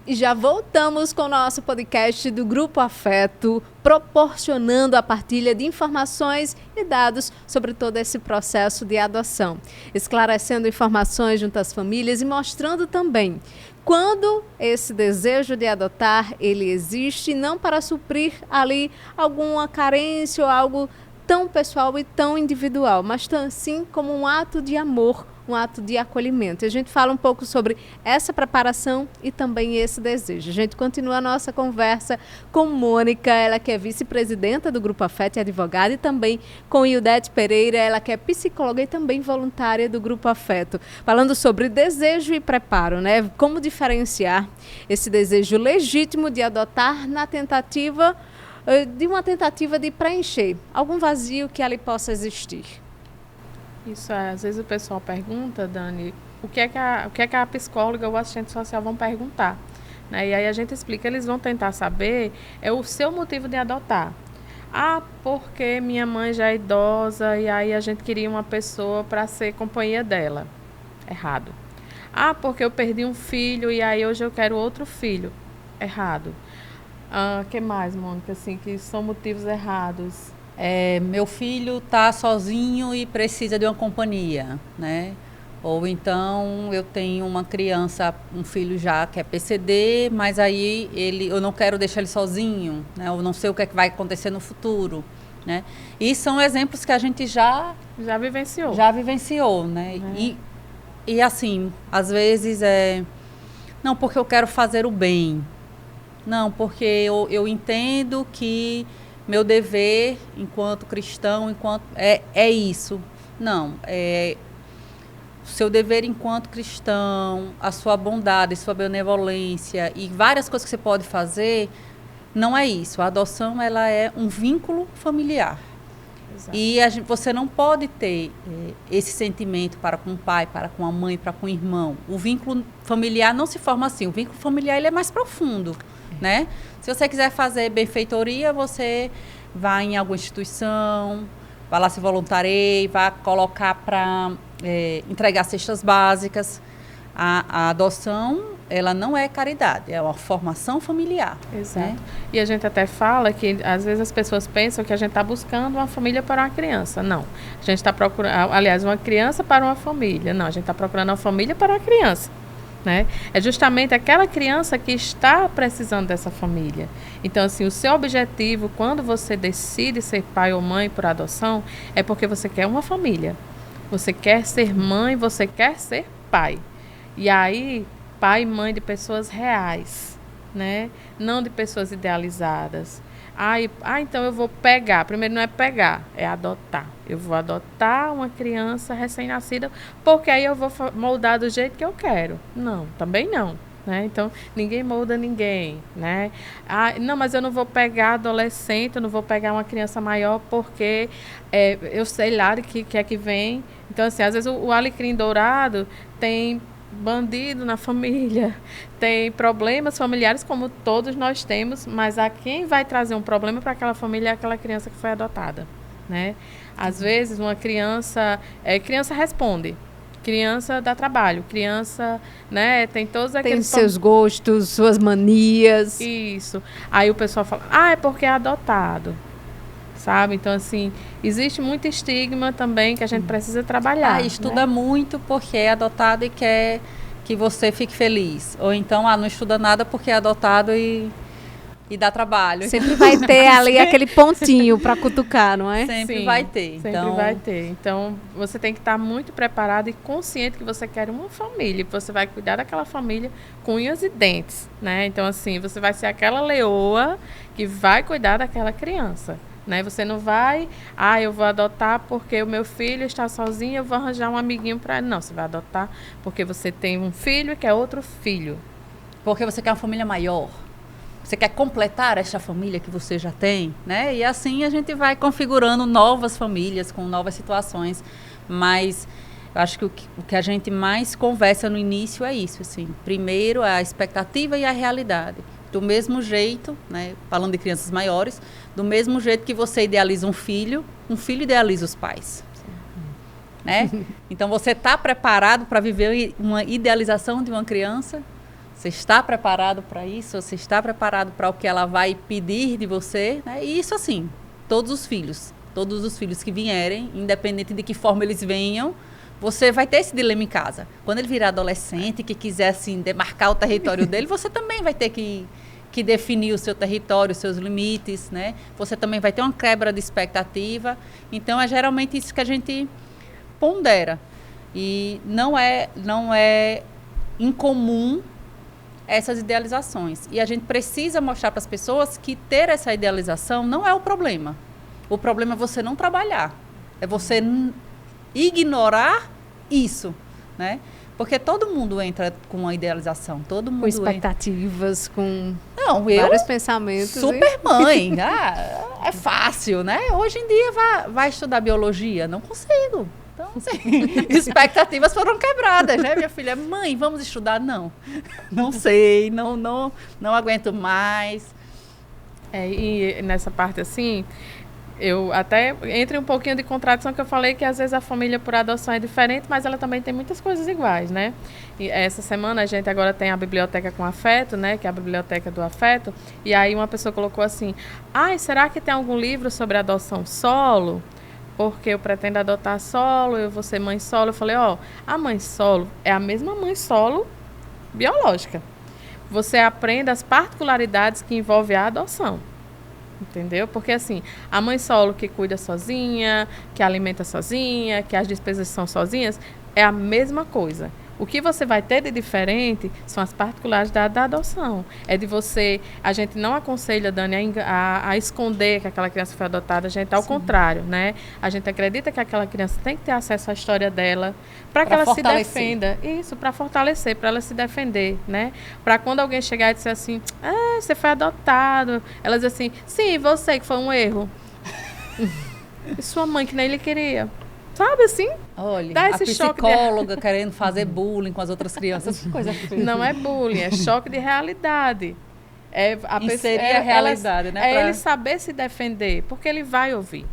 E já voltamos com o nosso podcast do Grupo Afeto, proporcionando a partilha de informações e dados sobre todo esse processo de adoção, esclarecendo informações junto às famílias e mostrando também quando esse desejo de adotar ele existe, não para suprir ali alguma carência ou algo tão pessoal e tão individual, mas sim como um ato de amor, um ato de acolhimento. A gente fala um pouco sobre essa preparação e também esse desejo. A gente continua a nossa conversa com Mônica, ela que é vice-presidenta do Grupo Afeto e advogada, e também com Ildete Pereira, ela que é psicóloga e também voluntária do Grupo Afeto, falando sobre desejo e preparo, né? Como diferenciar esse desejo legítimo de adotar na tentativa de uma tentativa de preencher algum vazio que ali possa existir. Isso, às vezes o pessoal pergunta, Dani, o que é que a psicóloga ou o assistente social vão perguntar, né? E aí a gente explica, eles vão tentar saber o seu motivo de adotar. Ah, porque minha mãe já é idosa e aí a gente queria uma pessoa para ser companhia dela. Errado. Ah, porque eu perdi um filho e aí hoje eu quero outro filho. Errado. Que mais, Mônica, assim, que são motivos errados? Meu filho está sozinho e precisa de uma companhia, né? Ou então eu tenho uma criança, um filho já que é PCD, mas aí eu não quero deixar ele sozinho, né? Eu não sei o que é que vai acontecer no futuro, né? E são exemplos que a gente já vivenciou. Já vivenciou, né? E assim, às vezes não porque eu quero fazer o bem, não, porque eu entendo que meu dever enquanto cristão, é isso. Não, o seu dever enquanto cristão, a sua bondade, sua benevolência e várias coisas que você pode fazer, não é isso. A adoção, ela é um vínculo familiar. Exato. E você não pode ter esse sentimento para com o pai, para com a mãe, para com o irmão. O vínculo familiar não se forma assim. O vínculo familiar ele é mais profundo, né? Se você quiser fazer benfeitoria, você vai em alguma instituição, vai lá se voluntariar, vai colocar para entregar cestas básicas. A adoção, ela não é caridade, é uma formação familiar. Exato. Né? E a gente até fala que, às vezes, as pessoas pensam que a gente está buscando uma família para uma criança. Não. A gente está procurando, aliás, uma criança para uma família. Não, a gente está procurando uma família para uma criança. Né? É justamente aquela criança que está precisando dessa família. Então, assim, o seu objetivo, quando você decide ser pai ou mãe por adoção, é porque você quer uma família. Você quer ser mãe, você quer ser pai. E aí, pai e mãe de pessoas reais, né? Não de pessoas idealizadas. Então eu vou pegar. Primeiro não é pegar, é adotar. Eu vou adotar uma criança recém-nascida, porque aí eu vou moldar do jeito que eu quero. Não, também não. Né? Então, ninguém molda ninguém. Né? Não, mas eu não vou pegar adolescente, eu não vou pegar uma criança maior, porque eu sei lá que vem. Então, assim, às vezes o alecrim dourado tem bandido na família, tem problemas familiares como todos nós temos, mas a quem vai trazer um problema para aquela família é aquela criança que foi adotada, né? Às vezes uma criança responde, criança dá trabalho, criança, né, tem todos aqueles... Tem seus gostos, suas manias. Isso. Aí o pessoal fala, é porque é adotado. Sabe? Então, assim, existe muito estigma também que a gente precisa trabalhar. Estuda muito porque é adotado e quer que você fique feliz. Ou então, não estuda nada porque é adotado e dá trabalho. Sempre vai ter ali aquele pontinho para cutucar, não é? Sempre vai ter. Sempre vai ter. Então, você tem que estar muito preparado e consciente que você quer uma família. Que você vai cuidar daquela família com unhas e dentes, né? Então, assim, você vai ser aquela leoa que vai cuidar daquela criança. Né? Você não vai, eu vou adotar porque o meu filho está sozinho, eu vou arranjar um amiguinho para ele. Não, você vai adotar porque você tem um filho e quer outro filho. Porque você quer uma família maior. Você quer completar esta família que você já tem, né? E assim a gente vai configurando novas famílias com novas situações. Mas eu acho que o que a gente mais conversa no início é isso, assim. Primeiro, a expectativa e a realidade. Do mesmo jeito, né, falando de crianças maiores, do mesmo jeito que você idealiza um filho idealiza os pais. né? Então, você está preparado para viver uma idealização de uma criança? Você está preparado para isso? Você está preparado para o que ela vai pedir de você? Né? E isso, assim, todos os filhos que vierem, independente de que forma eles venham, você vai ter esse dilema em casa. Quando ele virar adolescente, que quiser, assim, demarcar o território dele, você também vai ter que definir o seu território, os seus limites, né? Você também vai ter uma quebra de expectativa. Então, é geralmente isso que a gente pondera. E não é incomum essas idealizações. E a gente precisa mostrar para as pessoas que ter essa idealização não é o problema. O problema é você não trabalhar. É você ignorar isso, né? Porque todo mundo entra com uma idealização, todo mundo com expectativas, com vários pensamentos. Super mãe, é fácil, né? Hoje em dia vai estudar biologia, não consigo. Então, assim, expectativas foram quebradas, né? Minha filha, mãe, vamos estudar? Não sei, não aguento mais. E nessa parte assim, eu até entre um pouquinho de contradição que eu falei que às vezes a família por adoção é diferente, mas ela também tem muitas coisas iguais, né? E essa semana a gente agora tem a biblioteca com afeto, né? Que é a biblioteca do afeto. E aí uma pessoa colocou assim: será que tem algum livro sobre adoção solo? Porque eu pretendo adotar solo, eu vou ser mãe solo. Eu falei, a mãe solo é a mesma mãe solo biológica. Você aprende as particularidades que envolvem a adoção. Entendeu? Porque assim, a mãe solo que cuida sozinha, que alimenta sozinha, que as despesas são sozinhas, é a mesma coisa. O que você vai ter de diferente são as particularidades da adoção. É de você... A gente não aconselha, Dani, a esconder que aquela criança foi adotada. A gente, ao contrário, né? A gente acredita que aquela criança tem que ter acesso à história dela para que ela se defenda. Isso, para fortalecer, para ela se defender, né? Para quando alguém chegar e dizer assim, você foi adotado. Ela diz assim, sim, você que foi um erro. E sua mãe que nem lhe queria. Sabe assim? Olha, dá esse a psicóloga querendo fazer bullying com as outras crianças. Coisa feia. Não é bullying, é choque de realidade. Inserir a realidade, né? É ele saber se defender, porque ele vai ouvir.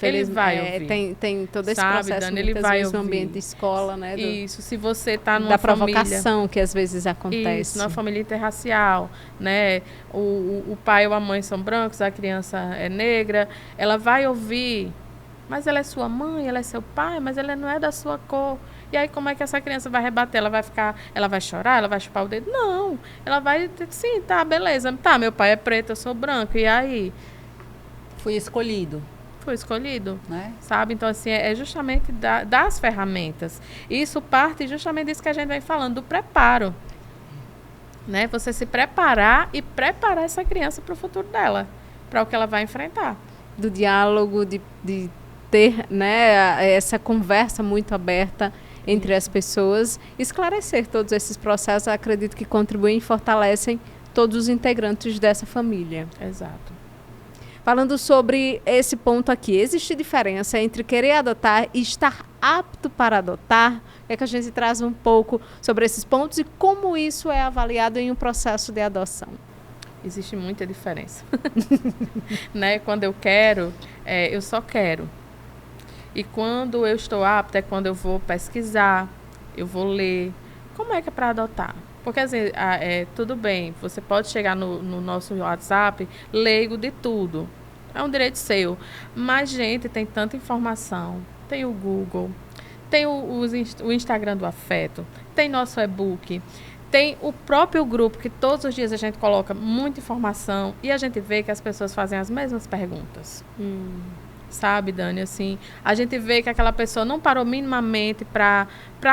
Ele vai ouvir. Tem todo esse processo, Dani, ele vai ouvir. No ambiente de escola, né? Isso, se você está numa da família... Da provocação que às vezes acontece. Isso, numa família interracial, né? O pai ou a mãe são brancos, a criança é negra. Ela vai ouvir... Mas ela é sua mãe, ela é seu pai, mas ela não é da sua cor. E aí como é que essa criança vai rebater? Ela vai chorar, ela vai chupar o dedo? Não. Ela vai, sim, tá, beleza. Tá, meu pai é preto, eu sou branco. E aí? Fui escolhido. Fui escolhido, né? Sabe? Então, assim, é justamente das ferramentas. Isso parte justamente disso que a gente vem falando, do preparo. Né? Você se preparar e preparar essa criança para o futuro dela, para o que ela vai enfrentar. Do diálogo, de ter, né, essa conversa muito aberta entre as pessoas, esclarecer todos esses processos, acredito que contribuem e fortalecem todos os integrantes dessa família. Exato. Falando sobre esse ponto aqui, existe diferença entre querer adotar e estar apto para adotar? É que a gente traz um pouco sobre esses pontos e como isso é avaliado em um processo de adoção. Existe muita diferença. Né? Quando eu quero, eu só quero. E quando eu estou apta é quando eu vou pesquisar, eu vou ler. Como é que é para adotar? Porque, assim, tudo bem, você pode chegar no nosso WhatsApp leigo de tudo. É um direito seu. Mas, gente, tem tanta informação. Tem o Google, tem o Instagram do Afeto, tem nosso e-book, tem o próprio grupo, que todos os dias a gente coloca muita informação e a gente vê que as pessoas fazem as mesmas perguntas. Sabe, Dani, assim, a gente vê que aquela pessoa não parou minimamente para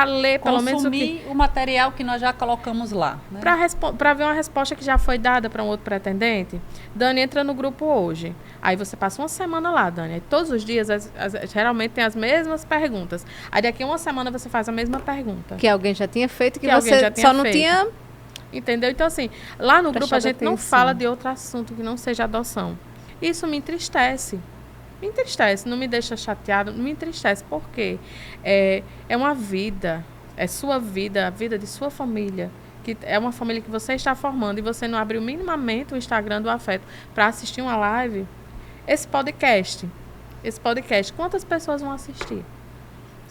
ler, pelo menos o material que nós já colocamos lá, né? Para ver uma resposta que já foi dada para um outro pretendente. Dani, entra no grupo hoje. Aí você passa uma semana lá, Dani. Aí todos os dias, geralmente tem as mesmas perguntas. Aí daqui a uma semana você faz a mesma pergunta. Que alguém já tinha feito, que você só não tinha... Entendeu? Então, assim, lá no grupo a gente não fala de outro assunto que não seja adoção. Isso me entristece. Me entristece, não me deixa chateada, me entristece, porque é uma vida, é sua vida, a vida de sua família, que é uma família que você está formando e você não abriu minimamente o Instagram do Afeto para assistir uma live. Esse podcast, quantas pessoas vão assistir?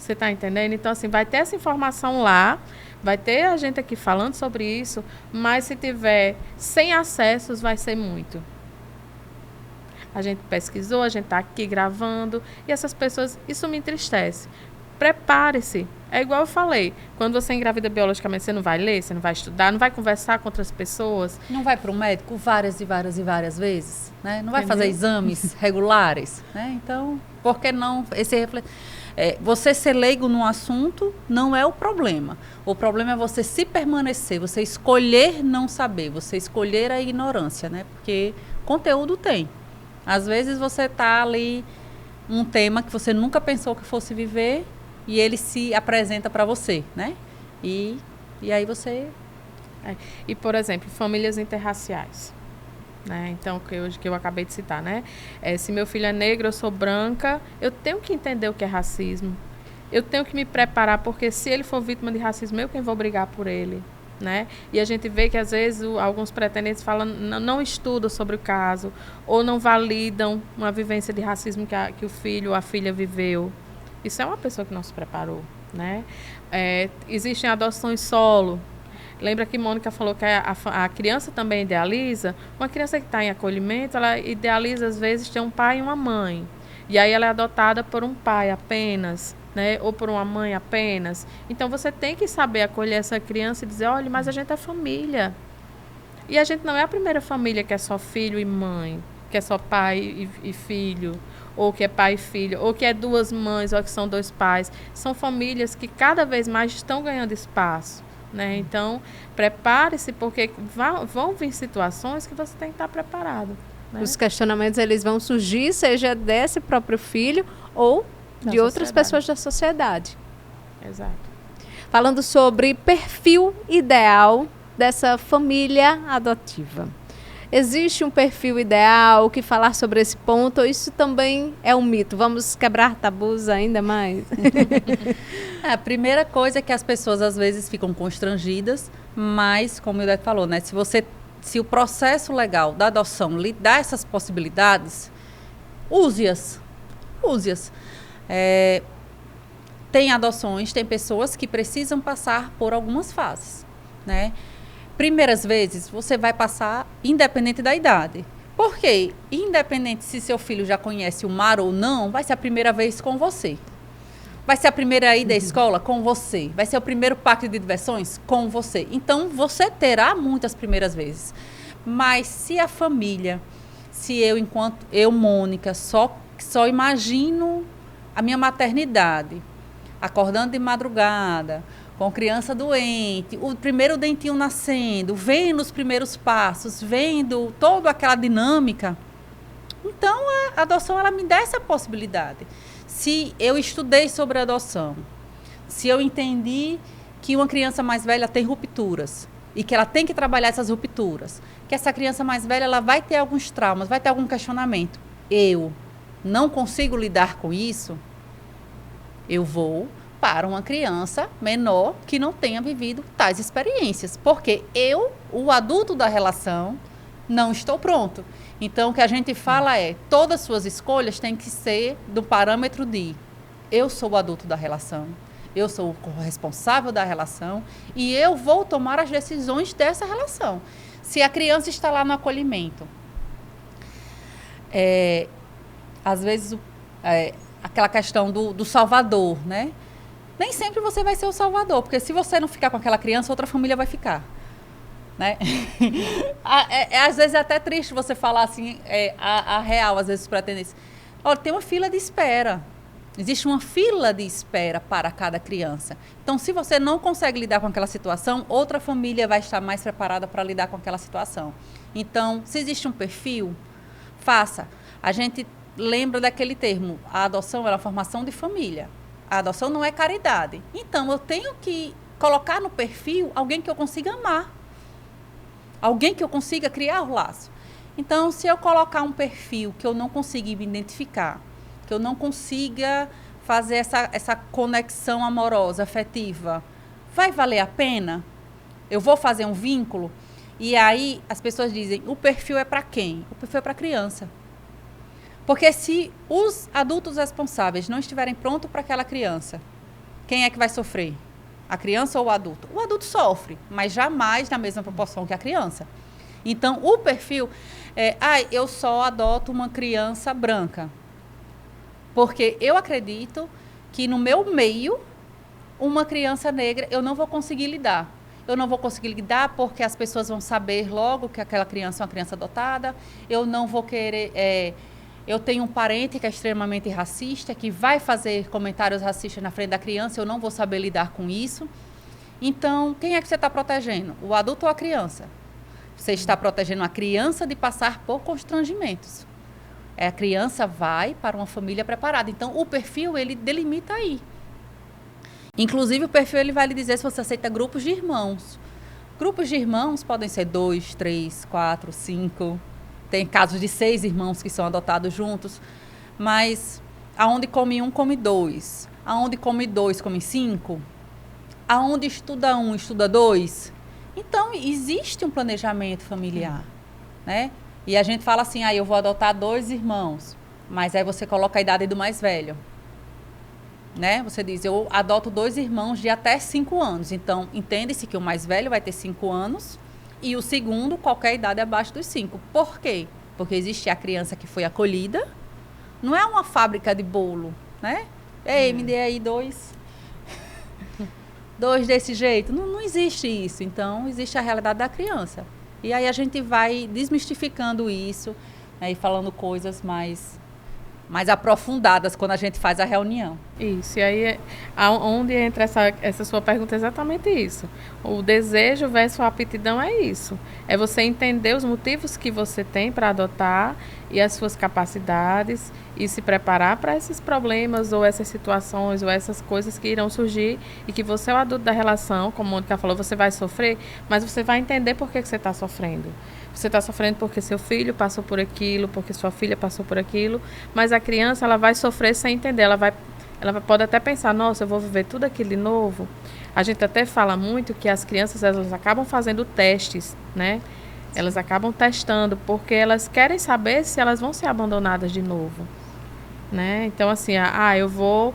Você está entendendo? Então, assim, vai ter essa informação lá, vai ter a gente aqui falando sobre isso, mas se tiver sem acessos, vai ser muito. A gente pesquisou, a gente está aqui gravando, e essas pessoas, isso me entristece. Prepare-se. É igual eu falei, quando você engravida biologicamente, você não vai ler, você não vai estudar, não vai conversar com outras pessoas. Não vai para o médico várias e várias e várias vezes, né? Não vai Entendeu? fazer exames regulares, né? Então, por que não você ser leigo num assunto não é o problema. O problema é você se permanecer, você escolher não saber, você escolher a ignorância, né? Porque conteúdo tem. Às vezes você está ali um tema que você nunca pensou que fosse viver e ele se apresenta para você, né? E aí você... E, por exemplo, famílias interraciais. Né? Então, que eu acabei de citar, né? Se meu filho é negro, eu sou branca, eu tenho que entender o que é racismo. Eu tenho que me preparar, porque se ele for vítima de racismo, eu quem vou brigar por ele. Né? E a gente vê que às vezes alguns pretendentes falam, não estudam sobre o caso ou não validam uma vivência de racismo que o filho ou a filha viveu. Isso é uma pessoa que não se preparou, né? Existem adoções solo. Lembra que Mônica falou que a criança também idealiza? Uma criança que está em acolhimento, ela idealiza às vezes ter um pai e uma mãe. E aí ela é adotada por um pai apenas, né? Ou por uma mãe apenas. Então você tem que saber acolher essa criança e dizer, olha, mas a gente é família. E a gente não é a primeira família que é só filho e mãe, que é só pai e filho, ou que é pai e filho, ou que é duas mães, ou que são dois pais. São famílias que cada vez mais estão ganhando espaço. Né? Então, prepare-se, porque vão vir situações que você tem que estar preparado. Né? Os questionamentos eles vão surgir, seja desse próprio filho ou de outras pessoas da sociedade. Exato. Falando sobre perfil ideal dessa família adotiva. Existe um perfil ideal? O que falar sobre esse ponto? Ou isso também é um mito? Vamos quebrar tabus ainda mais? A primeira coisa é que as pessoas às vezes ficam constrangidas, mas, como o Ildete falou, né, se o processo legal da adoção lhe dá essas possibilidades, use-as. Use-as. Tem adoções, tem pessoas que precisam passar por algumas fases, né? Primeiras vezes, você vai passar independente da idade. Por quê? Independente se seu filho já conhece o mar ou não, vai ser a primeira vez com você. Vai ser a primeira ida à escola com você. Vai ser o primeiro parque de diversões com você. Então, você terá muitas primeiras vezes. Mas se a família, enquanto eu, Mônica, só imagino a minha maternidade, acordando de madrugada, com criança doente, o primeiro dentinho nascendo, vendo os primeiros passos, vendo toda aquela dinâmica. Então, a adoção, ela me dá essa possibilidade. Se eu estudei sobre a adoção, se eu entendi que uma criança mais velha tem rupturas e que ela tem que trabalhar essas rupturas, que essa criança mais velha ela vai ter alguns traumas, vai ter algum questionamento. Eu não consigo lidar com isso, eu vou para uma criança menor que não tenha vivido tais experiências. Porque eu, o adulto da relação, não estou pronto. Então, o que a gente fala é, todas as suas escolhas têm que ser do parâmetro de eu sou o adulto da relação, eu sou o corresponsável da relação e eu vou tomar as decisões dessa relação. Se a criança está lá no acolhimento, às vezes, aquela questão do salvador, né? Nem sempre você vai ser o salvador, porque se você não ficar com aquela criança, outra família vai ficar. Né? Às vezes é até triste você falar assim, a real, às vezes, os pretendentes. Olha, tem uma fila de espera. Existe uma fila de espera para cada criança. Então, se você não consegue lidar com aquela situação, outra família vai estar mais preparada para lidar com aquela situação. Então, se existe um perfil, faça. A gente lembra daquele termo, a adoção é uma formação de família. A adoção não é caridade. Então, eu tenho que colocar no perfil alguém que eu consiga amar. Alguém que eu consiga criar o laço. Então, se eu colocar um perfil que eu não consiga me identificar, que eu não consiga fazer essa conexão amorosa, afetiva, vai valer a pena? Eu vou fazer um vínculo? E aí, as pessoas dizem, o perfil é para quem? O perfil é para a criança. Porque se os adultos responsáveis não estiverem prontos para aquela criança, quem é que vai sofrer? A criança ou o adulto? O adulto sofre, mas jamais na mesma proporção que a criança. Então, o perfil eu só adoto uma criança branca. Porque eu acredito que no meu meio, uma criança negra, eu não vou conseguir lidar. Eu não vou conseguir lidar porque as pessoas vão saber logo que aquela criança é uma criança adotada. Eu não vou querer... eu tenho um parente que é extremamente racista, que vai fazer comentários racistas na frente da criança, eu não vou saber lidar com isso. Então, quem é que você está protegendo? O adulto ou a criança? Você está protegendo a criança de passar por constrangimentos. A criança vai para uma família preparada. Então, o perfil, ele delimita aí. Inclusive, o perfil ele vai lhe dizer se você aceita grupos de irmãos. Grupos de irmãos podem ser 2, 3, 4, 5. Tem casos de 6 irmãos que são adotados juntos. Mas aonde come um, come 2. Aonde come 2, come 5. Aonde estuda 1, estuda 2. Então, existe um planejamento familiar, né? E a gente fala assim, eu vou adotar 2 irmãos. Mas aí você coloca a idade do mais velho. Né? Você diz, eu adoto 2 irmãos de até 5 anos. Então, entende-se que o mais velho vai ter 5 anos e o segundo, qualquer idade abaixo dos 5. Por quê? Porque existe a criança que foi acolhida. Não é uma fábrica de bolo, né? Ei, me dê aí 2. 2 desse jeito. Não existe isso. Então, existe a realidade da criança. E aí a gente vai desmistificando isso, né, e falando coisas mais aprofundadas quando a gente faz a reunião. Isso, e aí onde entra essa sua pergunta é exatamente isso. O desejo versus a aptidão é isso. É você entender os motivos que você tem para adotar e as suas capacidades e se preparar para esses problemas ou essas situações ou essas coisas que irão surgir e que você é o adulto da relação, como a Mônica falou, você vai sofrer, mas você vai entender por que você está sofrendo. Você está sofrendo porque seu filho passou por aquilo, porque sua filha passou por aquilo, mas a criança ela vai sofrer sem entender, ela pode até pensar, nossa, eu vou viver tudo aquilo de novo. A gente até fala muito que as crianças elas acabam fazendo testes, né? Elas acabam testando porque elas querem saber se elas vão ser abandonadas de novo, né? Então assim, eu vou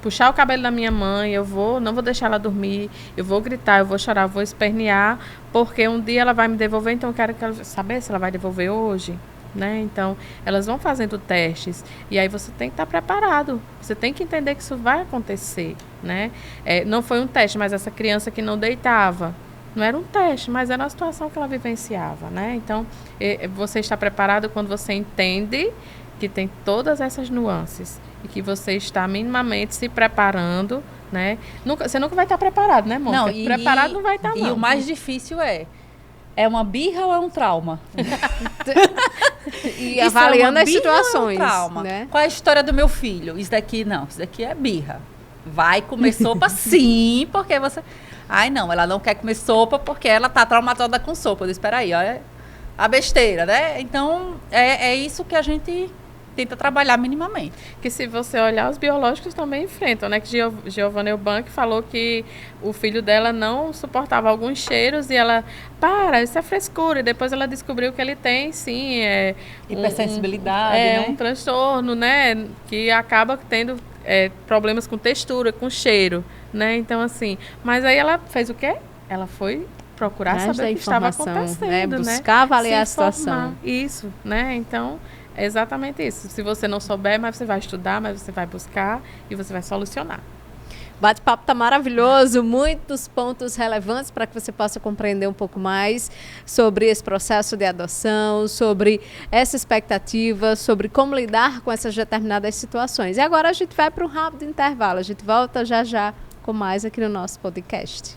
puxar o cabelo da minha mãe, não vou deixar ela dormir, eu vou gritar, eu vou chorar, eu vou espernear, porque um dia ela vai me devolver, então eu quero saber se ela vai devolver hoje, né? Então, elas vão fazendo testes, e aí você tem que estar preparado, você tem que entender que isso vai acontecer, né? Não foi um teste, mas essa criança que não deitava, não era um teste, mas era uma situação que ela vivenciava, né? Então, você está preparado quando você entende que tem todas essas nuances e que você está minimamente se preparando, né? Você nunca vai estar preparado, né, Mônica? Não, preparado não vai estar, não. E o mais difícil é uma birra ou é um trauma? E avaliando as situações. Ou é um trauma? Né? Qual é a história do meu filho? Isso daqui é birra. Vai comer sopa sim, porque você... Ai, não, ela não quer comer sopa porque ela tá traumatizada com sopa. Eu disse, espera aí, olha a besteira, né? Então, é isso que a gente tenta trabalhar minimamente. Que se você olhar, os biológicos também enfrentam, né? Que Giovanna Eubank falou que o filho dela não suportava alguns cheiros e ela, isso é frescura. E depois ela descobriu que ele tem, sim, hipersensibilidade, né? Um transtorno, né? Que acaba tendo problemas com textura, com cheiro, né? Então, assim, mas aí ela fez o quê? Ela foi procurar saber o que estava acontecendo, né? Buscar avaliar a situação. Isso, né? Então, é exatamente isso. Se você não souber, mas você vai estudar, mas você vai buscar e você vai solucionar. Bate-papo tá maravilhoso, muitos pontos relevantes para que você possa compreender um pouco mais sobre esse processo de adoção, sobre essa expectativa, sobre como lidar com essas determinadas situações. E agora a gente vai para um rápido intervalo. A gente volta já já com mais aqui no nosso podcast.